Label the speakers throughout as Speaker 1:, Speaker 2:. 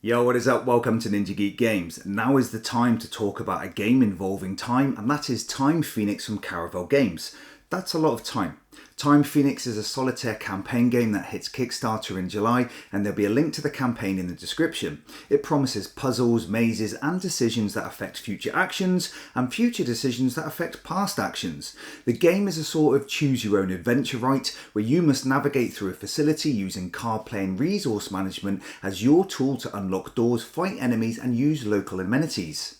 Speaker 1: Yo, what is up? Welcome to Ninja Geek Games. Now is the time to talk about a game involving time, and that is Time Fenix from Caravel Games. That's a lot of time. Time Fenix is a solitaire campaign game that hits Kickstarter in July, and there'll be a link to the campaign in the description. It promises puzzles, mazes, and decisions that affect future actions, and future decisions that affect past actions. The game is a sort of choose your own adventure, right, where you must navigate through a facility using card play and resource management as your tool to unlock doors, fight enemies, and use local amenities.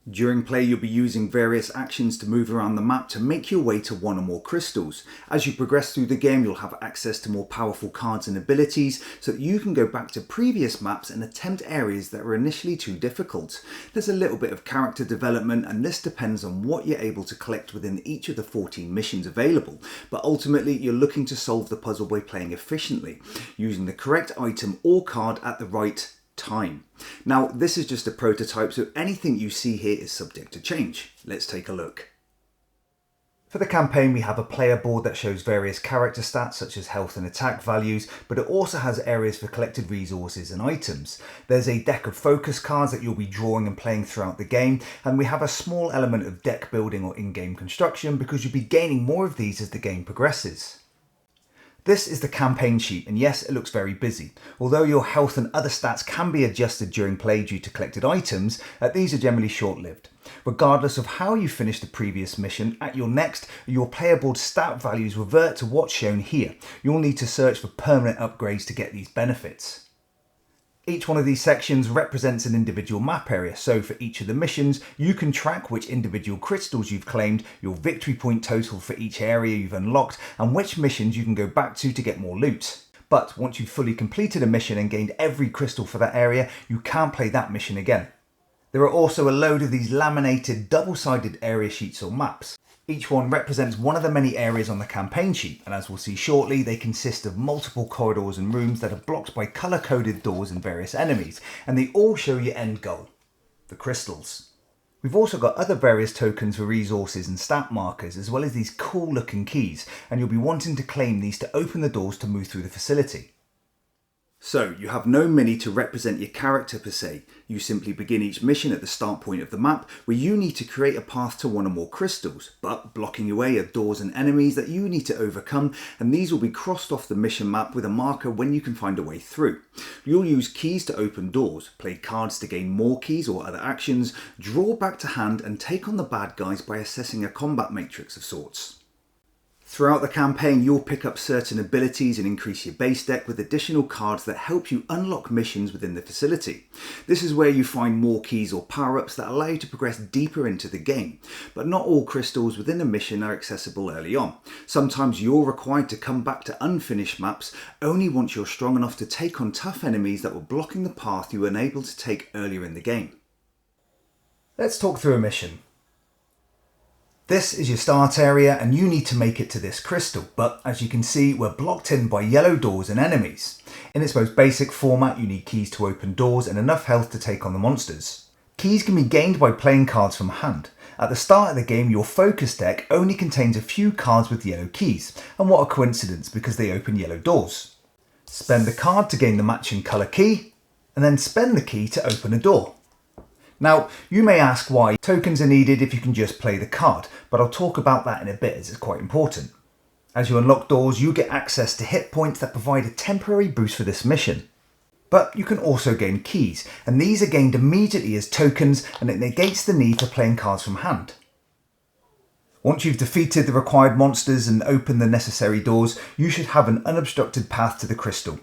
Speaker 1: During play, you'll be using various actions to move around the map to make your way to one or more crystals. As you progress through the game, you'll have access to more powerful cards and abilities so that you can go back to previous maps and attempt areas that were initially too difficult. There's a little bit of character development, and this depends on what you're able to collect within each of the 14 missions available. But ultimately, you're looking to solve the puzzle by playing efficiently, using the correct item or card at the right time. Now, this is just a prototype, so anything you see here is subject to change. Let's take a look. For the campaign, we have a player board that shows various character stats such as health and attack values, but it also has areas for collected resources and items. There's a deck of focus cards that you'll be drawing and playing throughout the game, and we have a small element of deck building or in-game construction because you'll be gaining more of these as the game progresses. This is the campaign sheet, and yes, it looks very busy. Although your health and other stats can be adjusted during play due to collected items, these are generally short-lived. Regardless of how you finish the previous mission, at your next, your player board stat values revert to what's shown here. You'll need to search for permanent upgrades to get these benefits. Each one of these sections represents an individual map area, so for each of the missions, you can track which individual crystals you've claimed, your victory point total for each area you've unlocked, and which missions you can go back to get more loot. But once you've fully completed a mission and gained every crystal for that area, you can't play that mission again. There are also a load of these laminated double-sided area sheets or maps. Each one represents one of the many areas on the campaign sheet, and as we'll see shortly, they consist of multiple corridors and rooms that are blocked by colour-coded doors and various enemies, and they all show your end goal, the crystals. We've also got other various tokens for resources and stat markers, as well as these cool looking keys, and you'll be wanting to claim these to open the doors to move through the facility. So, you have no mini to represent your character per se. You simply begin each mission at the start point of the map, where you need to create a path to one or more crystals, but blocking your way are doors and enemies that you need to overcome, and these will be crossed off the mission map with a marker when you can find a way through. You'll use keys to open doors, play cards to gain more keys or other actions, draw back to hand, and take on the bad guys by assessing a combat matrix of sorts. Throughout the campaign, you'll pick up certain abilities and increase your base deck with additional cards that help you unlock missions within the facility. This is where you find more keys or power-ups that allow you to progress deeper into the game. But not all crystals within a mission are accessible early on. Sometimes you're required to come back to unfinished maps only once you're strong enough to take on tough enemies that were blocking the path you were unable to take earlier in the game. Let's talk through a mission. This is your start area, and you need to make it to this crystal, but as you can see, we're blocked in by yellow doors and enemies. In its most basic format, you need keys to open doors and enough health to take on the monsters. Keys can be gained by playing cards from hand. At the start of the game, your focus deck only contains a few cards with yellow keys, and what a coincidence because they open yellow doors. Spend a card to gain the matching colour key, and then spend the key to open a door. Now, you may ask why tokens are needed if you can just play the card, but I'll talk about that in a bit as it's quite important. As you unlock doors, you get access to hit points that provide a temporary boost for this mission. But you can also gain keys, and these are gained immediately as tokens, and it negates the need for playing cards from hand. Once you've defeated the required monsters and opened the necessary doors, you should have an unobstructed path to the crystal.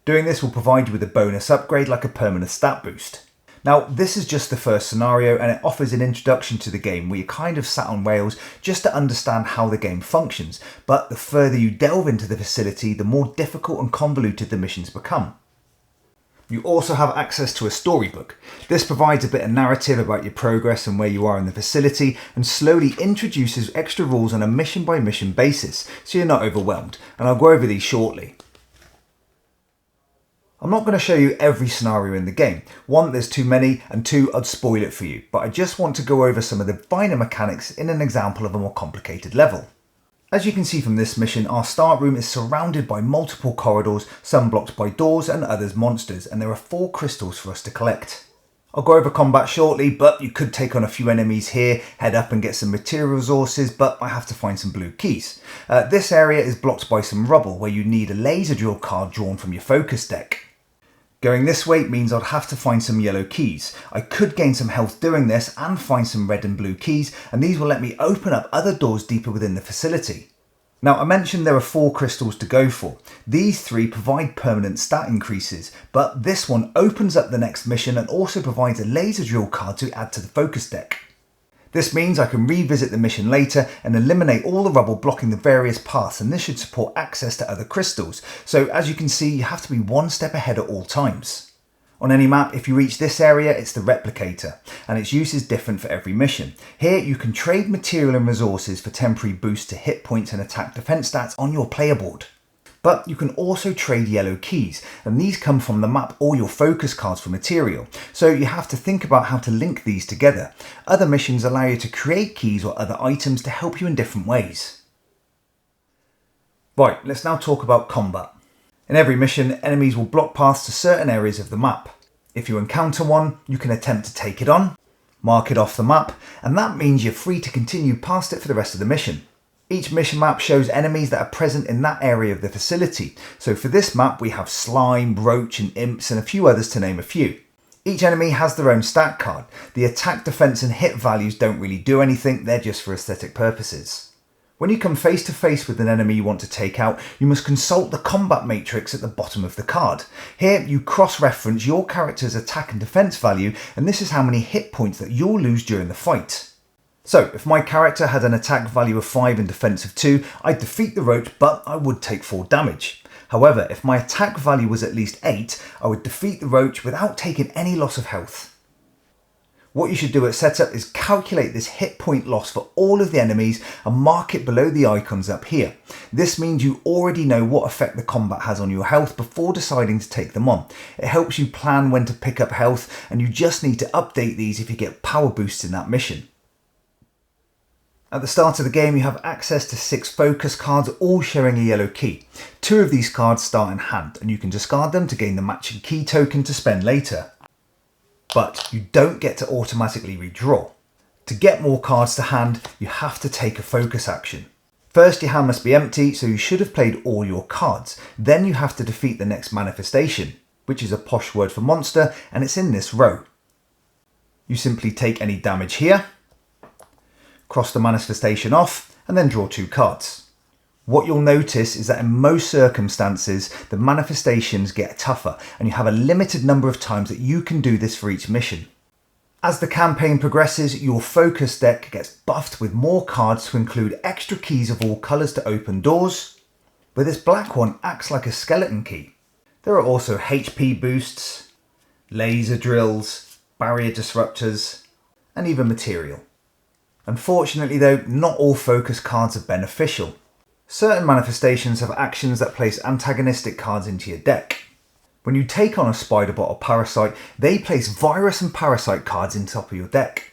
Speaker 1: Doing this will provide you with a bonus upgrade like a permanent stat boost. Now, this is just the first scenario, and it offers an introduction to the game where you're kind of sat on rails just to understand how the game functions, but the further you delve into the facility, the more difficult and convoluted the missions become. You also have access to a storybook. This provides a bit of narrative about your progress and where you are in the facility, and slowly introduces extra rules on a mission by mission basis, so you're not overwhelmed, and I'll go over these shortly. I'm not going to show you every scenario in the game. One, there's too many, and two, I'd spoil it for you, but I just want to go over some of the finer mechanics in an example of a more complicated level. As you can see from this mission, our start room is surrounded by multiple corridors, some blocked by doors and others monsters, and there are 4 crystals for us to collect. I'll go over combat shortly, but you could take on a few enemies here, head up and get some material resources, but I have to find some blue keys. This area is blocked by some rubble where you need a laser drill card drawn from your focus deck. Going this way means I'd have to find some yellow keys. I could gain some health doing this and find some red and blue keys, and these will let me open up other doors deeper within the facility. Now, I mentioned there are 4 crystals to go for. These 3 provide permanent stat increases, but this one opens up the next mission and also provides a laser drill card to add to the focus deck. This means I can revisit the mission later and eliminate all the rubble blocking the various paths, and this should support access to other crystals. So as you can see, you have to be one step ahead at all times. On any map, if you reach this area, it's the replicator, and its use is different for every mission. Here you can trade material and resources for temporary boosts to hit points and attack defense stats on your player board. But you can also trade yellow keys, and these come from the map or your focus cards for material, so you have to think about how to link these together. Other missions allow you to create keys or other items to help you in different ways. Right, let's now talk about combat. In every mission, enemies will block paths to certain areas of the map. If you encounter one, you can attempt to take it on, mark it off the map, and that means you're free to continue past it for the rest of the mission. Each mission map shows enemies that are present in that area of the facility. So for this map we have slime, roach and imps and a few others to name a few. Each enemy has their own stat card. The attack, defense and hit values don't really do anything, they're just for aesthetic purposes. When you come face to face with an enemy you want to take out, you must consult the combat matrix at the bottom of the card. Here you cross-reference your character's attack and defense value, and this is how many hit points that you'll lose during the fight. So, if my character had an attack value of 5 and defense of 2, I'd defeat the roach, but I would take 4 damage. However, if my attack value was at least 8, I would defeat the roach without taking any loss of health. What you should do at setup is calculate this hit point loss for all of the enemies and mark it below the icons up here. This means you already know what effect the combat has on your health before deciding to take them on. It helps you plan when to pick up health, and you just need to update these if you get power boosts in that mission. At the start of the game, you have access to 6 focus cards, all showing a yellow key. 2 of these cards start in hand, and you can discard them to gain the matching key token to spend later. But you don't get to automatically redraw. To get more cards to hand, you have to take a focus action. First, your hand must be empty, so you should have played all your cards. Then you have to defeat the next manifestation, which is a posh word for monster, and it's in this row. You simply take any damage here, cross the manifestation off, and then draw 2 cards. What you'll notice is that in most circumstances, the manifestations get tougher, and you have a limited number of times that you can do this for each mission. As the campaign progresses, your focus deck gets buffed with more cards to include extra keys of all colours to open doors, but this black one acts like a skeleton key. There are also HP boosts, laser drills, barrier disruptors, and even material. Unfortunately though, not all focus cards are beneficial. Certain manifestations have actions that place antagonistic cards into your deck. When you take on a spiderbot or parasite, they place virus and parasite cards in top of your deck.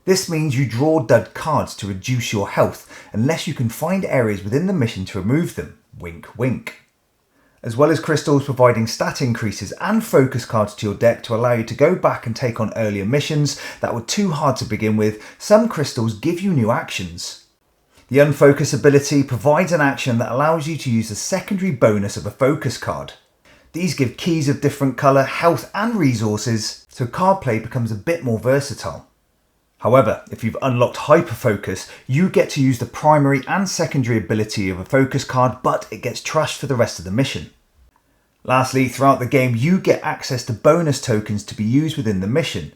Speaker 1: This means you draw dud cards to reduce your health, unless you can find areas within the mission to remove them. Wink wink. As well as crystals providing stat increases and focus cards to your deck to allow you to go back and take on earlier missions that were too hard to begin with, some crystals give you new actions. The Unfocus ability provides an action that allows you to use the secondary bonus of a focus card. These give keys of different colour, health and resources, so card play becomes a bit more versatile. However, if you've unlocked Hyperfocus, you get to use the primary and secondary ability of a focus card, but it gets trashed for the rest of the mission. Lastly, throughout the game, you get access to bonus tokens to be used within the mission.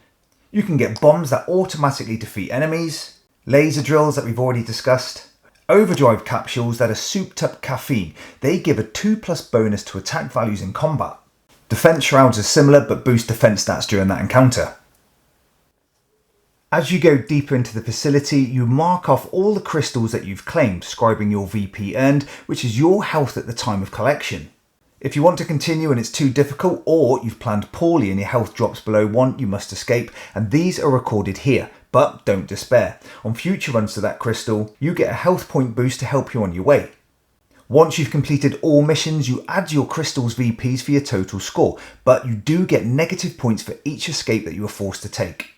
Speaker 1: You can get bombs that automatically defeat enemies, laser drills that we've already discussed, overdrive capsules that are souped up caffeine. They give a 2+ bonus to attack values in combat. Defense shrouds are similar but boost defense stats during that encounter. As you go deeper into the facility, you mark off all the crystals that you've claimed, describing your VP earned, which is your health at the time of collection. If you want to continue and it's too difficult, or you've planned poorly and your health drops below 1, you must escape, and these are recorded here. But don't despair. On future runs to that crystal, you get a health point boost to help you on your way. Once you've completed all missions, you add your crystals VPs for your total score, but you do get negative points for each escape that you are forced to take.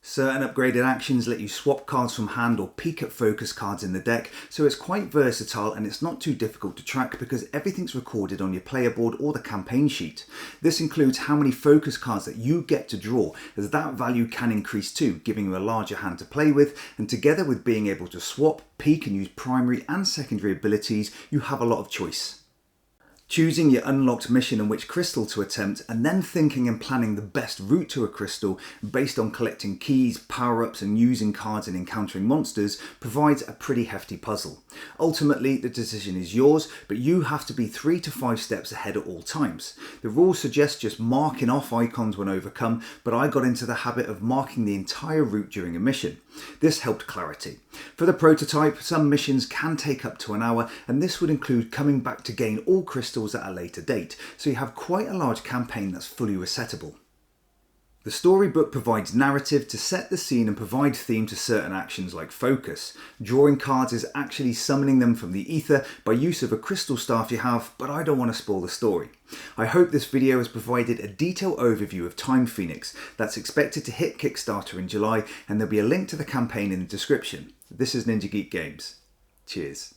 Speaker 1: Certain upgraded actions let you swap cards from hand or peek at focus cards in the deck, so it's quite versatile and it's not too difficult to track because everything's recorded on your player board or the campaign sheet. This includes how many focus cards that you get to draw, as that value can increase too, giving you a larger hand to play with, and together with being able to swap, peek and use primary and secondary abilities, you have a lot of choice. Choosing your unlocked mission and which crystal to attempt, and then thinking and planning the best route to a crystal based on collecting keys, power-ups and using cards and encountering monsters provides a pretty hefty puzzle. Ultimately, the decision is yours, but you have to be 3 to 5 steps ahead at all times. The rules suggest just marking off icons when overcome, but I got into the habit of marking the entire route during a mission. This helped clarity. For the prototype, some missions can take up to an hour, and this would include coming back to gain all crystals at a later date, so you have quite a large campaign that's fully resettable. The storybook provides narrative to set the scene and provide theme to certain actions like focus. Drawing cards is actually summoning them from the ether by use of a crystal staff you have, but I don't want to spoil the story. I hope this video has provided a detailed overview of Time Fenix that's expected to hit Kickstarter in July, and there'll be a link to the campaign in the description. This is Ninja Geek Games. Cheers.